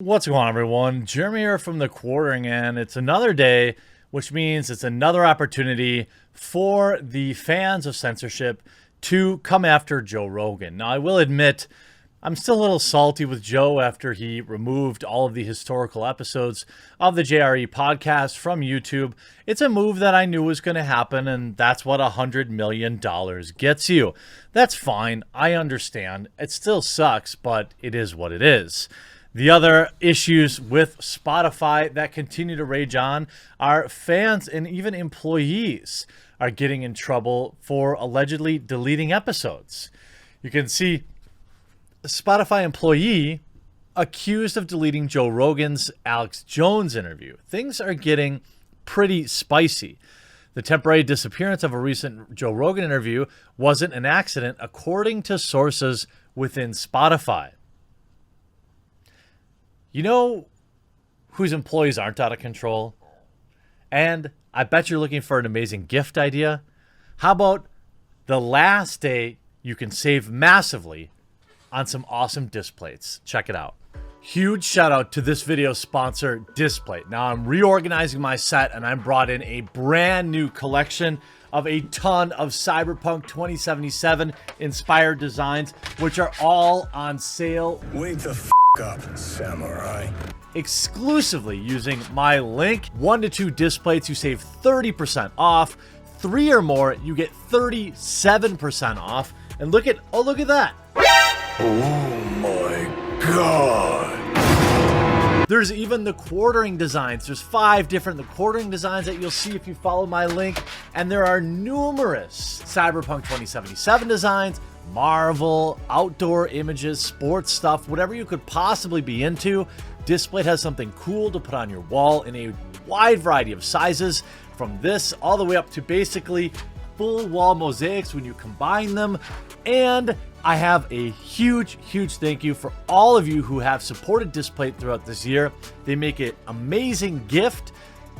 What's going on, everyone? Jeremy here from the Quartering, and it's another day, which means it's another opportunity for the fans of censorship to come after Joe Rogan. Now, I will admit, I'm still a little salty with Joe after he removed all of the historical episodes of the JRE podcast from YouTube. It's a move that I knew was going to happen, and that's what $100 million gets you. That's fine. I understand. It still sucks, but it is what it is. The other issues with Spotify that continue to rage on are fans and even employees are getting in trouble for allegedly deleting episodes. You can see a Spotify employee accused of deleting Joe Rogan's Alex Jones interview. Things are getting pretty spicy. The temporary disappearance of a recent Joe Rogan interview wasn't an accident, according to sources within Spotify. You know whose employees aren't out of control? And I bet you're looking for an amazing gift idea. How about the last day you can save massively on some awesome disc plates? Check it out. Huge shout out to this video sponsor, Displate. Now I'm reorganizing my set and I brought in a brand new collection of a ton of Cyberpunk 2077 inspired designs, which are all on sale. Wake the f up, samurai. Exclusively using my link. 1 to 2 disc plates, you save 30% off. 3 or more, you get 37% off. And look at that. Oh my god. There's even the quartering designs. There's 5 different quartering designs that you'll see if you follow my link. And there are numerous Cyberpunk 2077 designs, Marvel, outdoor images, sports stuff, whatever you could possibly be into. Displate has something cool to put on your wall in a wide variety of sizes, from this all the way up to basically full wall mosaics when you combine them. And I have a huge thank you for all of you who have supported Displate throughout this year. They make an amazing gift,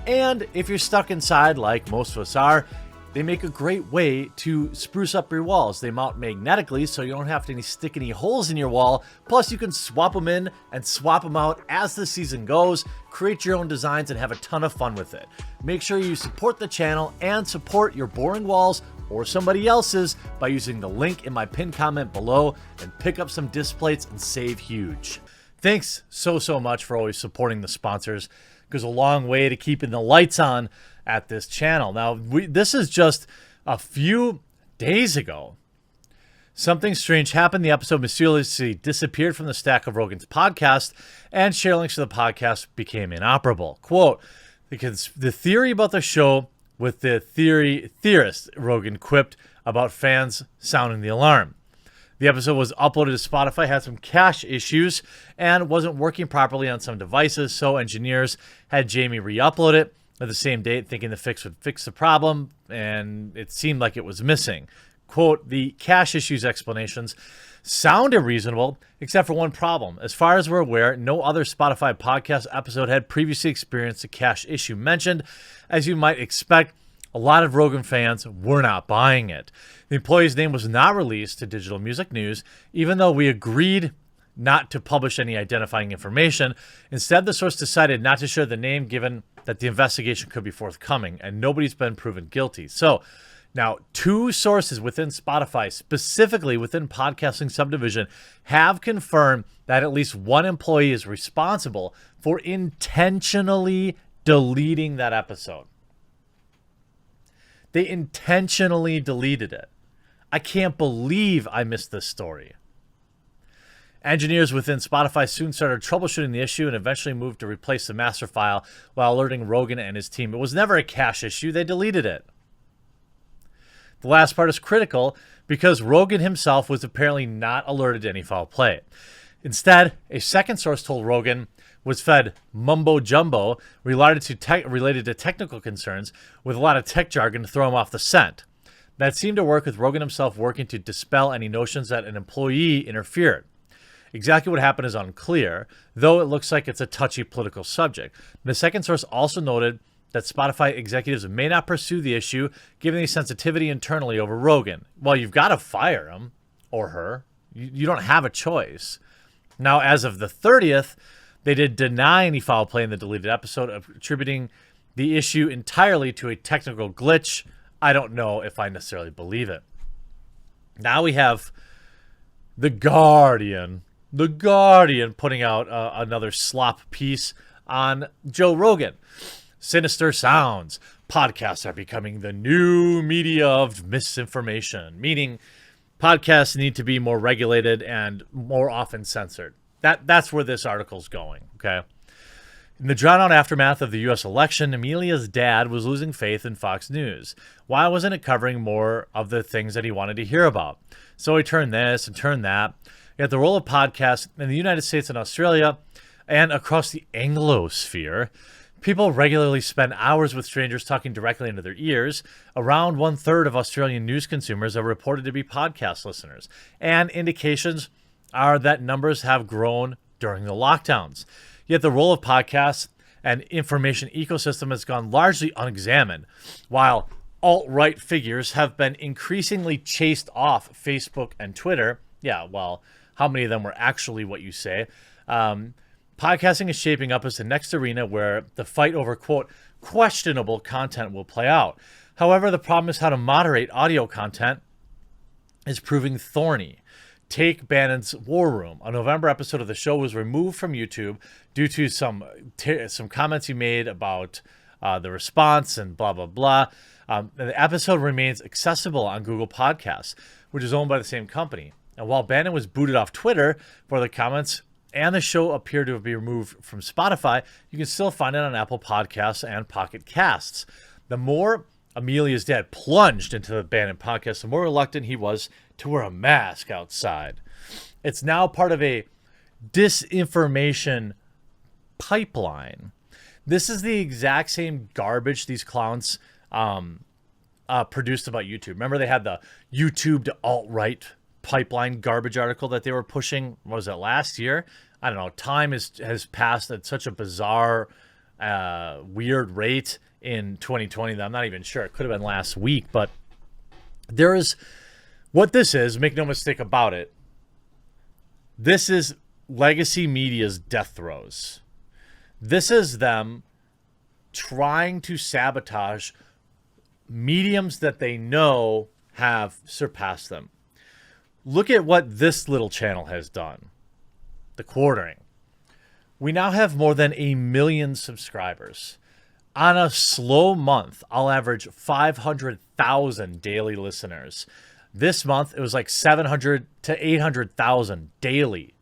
and if you're stuck inside like most of us are, they make a great way to spruce up your walls. They mount magnetically, so you don't have to stick any holes in your wall. Plus, you can swap them in and swap them out as the season goes, create your own designs, and have a ton of fun with it. Make sure you support the channel and support your boring walls or somebody else's by using the link in my pinned comment below and pick up some disc plates and save huge. Thanks so much for always supporting the sponsors. It goes a long way to keeping the lights on at this channel. Now, this is just a few days ago. Something strange happened. The episode mysteriously disappeared from the stack of Rogan's podcast, and share links to the podcast became inoperable. Quote, because the theory about the show with the theorist, Rogan quipped about fans sounding the alarm. The episode was uploaded to Spotify, had some cache issues, and wasn't working properly on some devices, so engineers had Jamie re-upload it at the same date, thinking the fix would fix the problem, and it seemed like it was missing. Quote, the cache issues explanations sounded reasonable, except for one problem. As far as we're aware, no other Spotify podcast episode had previously experienced the cache issue mentioned. As you might expect, a lot of Rogan fans were not buying it. The employee's name was not released to Digital Music News, even though we agreed not to publish any identifying information. Instead, the source decided not to share the name, given that the investigation could be forthcoming, and nobody's been proven guilty. So now 2 sources within Spotify, specifically within podcasting subdivision, have confirmed that at least one employee is responsible for intentionally deleting that episode. They intentionally deleted it. I can't believe I missed this story. Engineers within Spotify soon started troubleshooting the issue and eventually moved to replace the master file while alerting Rogan and his team. It was never a cache issue. They deleted it. The last part is critical because Rogan himself was apparently not alerted to any foul play. Instead, a second source told Rogan was fed mumbo jumbo related to technical concerns with a lot of tech jargon to throw him off the scent. That seemed to work, with Rogan himself working to dispel any notions that an employee interfered. Exactly what happened is unclear, though it looks like it's a touchy political subject. The second source also noted that Spotify executives may not pursue the issue, given the sensitivity internally over Rogan. Well, you've got to fire him or her. You don't have a choice. Now, as of the 30th, They did deny any foul play in the deleted episode, attributing the issue entirely to a technical glitch. I don't know if I necessarily believe it. Now we have The Guardian putting out another slop piece on Joe Rogan. Sinister sounds. Podcasts are becoming the new media of misinformation, meaning podcasts need to be more regulated and more often censored. That's where this article's going, okay? In the drawn-out aftermath of the U.S. election, Amelia's dad was losing faith in Fox News. Why wasn't it covering more of the things that he wanted to hear about? So he turned this and turned that. Yet the role of podcasts in the United States and Australia and across the Anglosphere, people regularly spend hours with strangers talking directly into their ears. Around 1/3 of Australian news consumers are reported to be podcast listeners, and indications are that numbers have grown during the lockdowns. Yet the role of podcasts and information ecosystem has gone largely unexamined, while alt-right figures have been increasingly chased off Facebook and Twitter. Yeah, well, how many of them were actually what you say? Podcasting is shaping up as the next arena where the fight over, quote, questionable content will play out. However, the problem is how to moderate audio content is proving thorny. Take Bannon's War Room. A November episode of the show was removed from YouTube due to some comments he made about the response and blah, blah, blah. The episode remains accessible on Google Podcasts, which is owned by the same company. And while Bannon was booted off Twitter for the comments and the show appeared to be removed from Spotify, you can still find it on Apple Podcasts and Pocket Casts. The more Amelia's dad plunged into the Bannon podcast, the more reluctant he was to wear a mask outside. It's now part of a disinformation pipeline. This is the exact same garbage these clowns produced about YouTube. Remember they had the YouTube to alt-right pipeline garbage article that they were pushing, what was it, last year? I don't know. Time has passed at such a bizarre, weird rate in 2020 that I'm not even sure. It could have been last week, but there is what this is, make no mistake about it. This is legacy media's death throes. This is them trying to sabotage mediums that they know have surpassed them. Look at what this little channel has done. The Quartering. We now have more than 1 million subscribers. On a slow month, I'll average 500,000 daily listeners. This month, it was like 700 to 800,000 daily.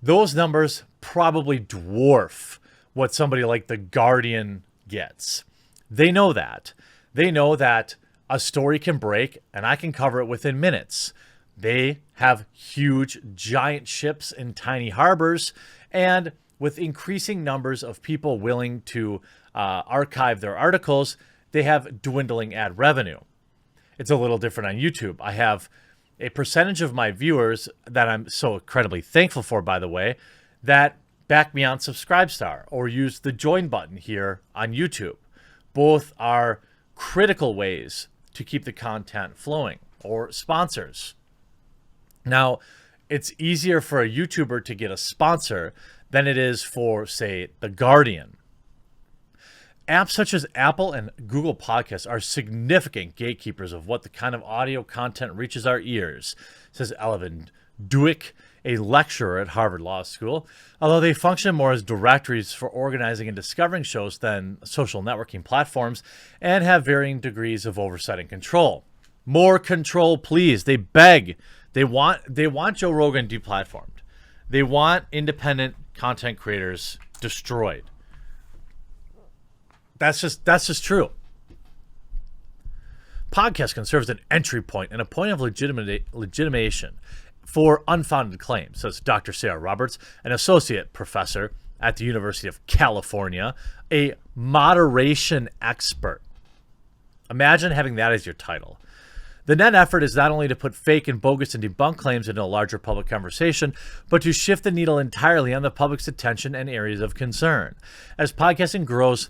Those numbers probably dwarf what somebody like The Guardian gets. They know that. They know that a story can break and I can cover it within minutes. They have huge, giant ships in tiny harbors, and with increasing numbers of people willing to archive their articles, they have dwindling ad revenue. It's a little different on YouTube. I have a percentage of my viewers that I'm so incredibly thankful for, by the way, that back me on Subscribestar or use the join button here on YouTube. Both are critical ways to keep the content flowing, or sponsors. Now, it's easier for a YouTuber to get a sponsor than it is for, say, The Guardian. Apps such as Apple and Google Podcasts are significant gatekeepers of what the kind of audio content reaches our ears, says Elvin Duick, a lecturer at Harvard Law School, although they function more as directories for organizing and discovering shows than social networking platforms and have varying degrees of oversight and control. More control, please. They beg. They want Joe Rogan deplatformed. They want independent content creators destroyed. That's just true. Podcasts can serve as an entry point and a point of legitimation for unfounded claims, says Dr. Sarah Roberts, an associate professor at the University of California, a moderation expert. Imagine having that as your title. The net effort is not only to put fake and bogus and debunked claims into a larger public conversation, but to shift the needle entirely on the public's attention and areas of concern. As podcasting grows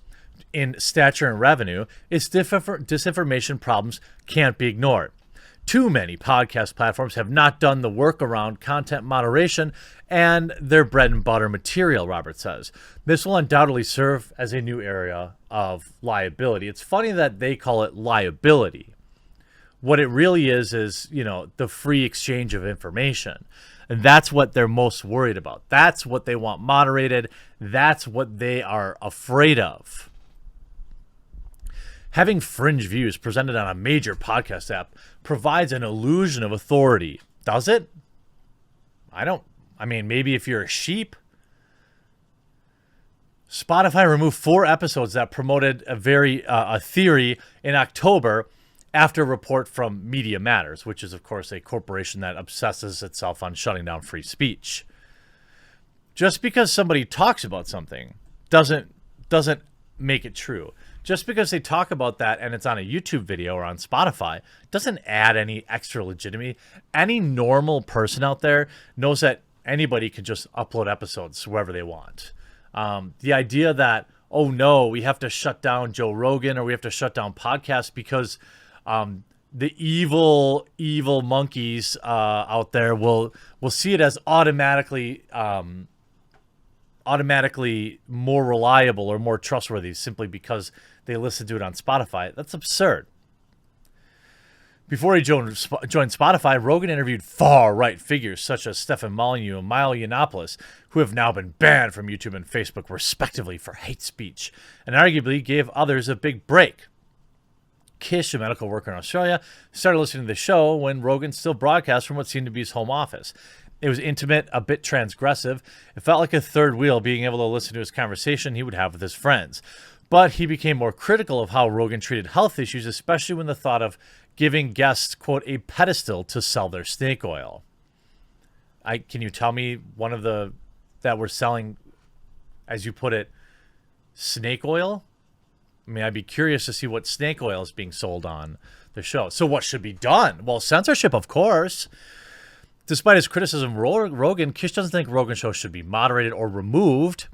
in stature and revenue, its disinformation problems can't be ignored. Too many podcast platforms have not done the work around content moderation and their bread and butter material, Robert says. This will undoubtedly serve as a new area of liability. It's funny that they call it liability. What it really is, you know, the free exchange of information. And that's what they're most worried about. That's what they want moderated. That's what they are afraid of. Having fringe views presented on a major podcast app provides an illusion of authority. Does it? I mean, maybe if you're a sheep. Spotify removed 4 episodes that promoted a theory in October after a report from Media Matters, which is, of course, a corporation that obsesses itself on shutting down free speech. Just because somebody talks about something doesn't make it true. Just because they talk about that and it's on a YouTube video or on Spotify doesn't add any extra legitimacy. Any normal person out there knows that anybody can just upload episodes wherever they want. The idea that, oh no, we have to shut down Joe Rogan or we have to shut down podcasts because the evil monkeys out there will see it as automatically more reliable or more trustworthy simply because they listen to it on Spotify. That's absurd. Before he joined Spotify, Rogan interviewed far-right figures such as Stefan Molyneux and Milo Yiannopoulos, who have now been banned from YouTube and Facebook, respectively, for hate speech, and arguably gave others a big break. Kish, a medical worker in Australia, started listening to the show when Rogan still broadcast from what seemed to be his home office. It was intimate, a bit transgressive. It felt like a third wheel, being able to listen to his conversation he would have with his friends. But he became more critical of how Rogan treated health issues, especially when the thought of giving guests, quote, a pedestal to sell their snake oil. Can you tell me one of the that were selling, as you put it, snake oil? I mean, I'd be curious to see what snake oil is being sold on the show. So what should be done? Well, censorship, of course. Despite his criticism of Rogan, Kish doesn't think Rogan's show should be moderated or removed,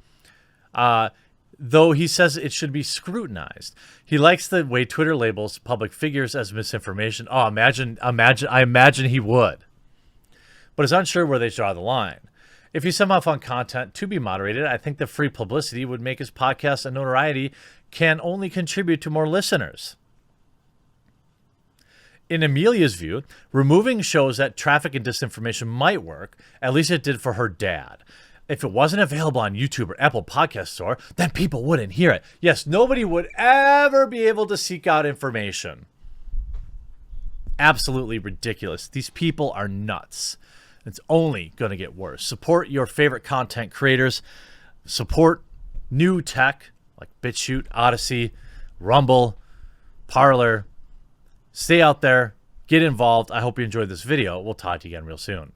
though he says it should be scrutinized. He likes the way Twitter labels public figures as misinformation. Oh, I imagine he would. But is unsure where they draw the line. If he somehow found content to be moderated, I think the free publicity would make his podcast and notoriety can only contribute to more listeners. In Amelia's view, removing shows that traffic and disinformation might work. At least it did for her dad. If it wasn't available on YouTube or Apple Podcast Store, then people wouldn't hear it. Yes, nobody would ever be able to seek out information. Absolutely ridiculous. These people are nuts. It's only going to get worse. Support your favorite content creators. Support new tech like BitChute, Odyssey, Rumble, Parler. Stay out there. Get involved. I hope you enjoyed this video. We'll talk to you again real soon.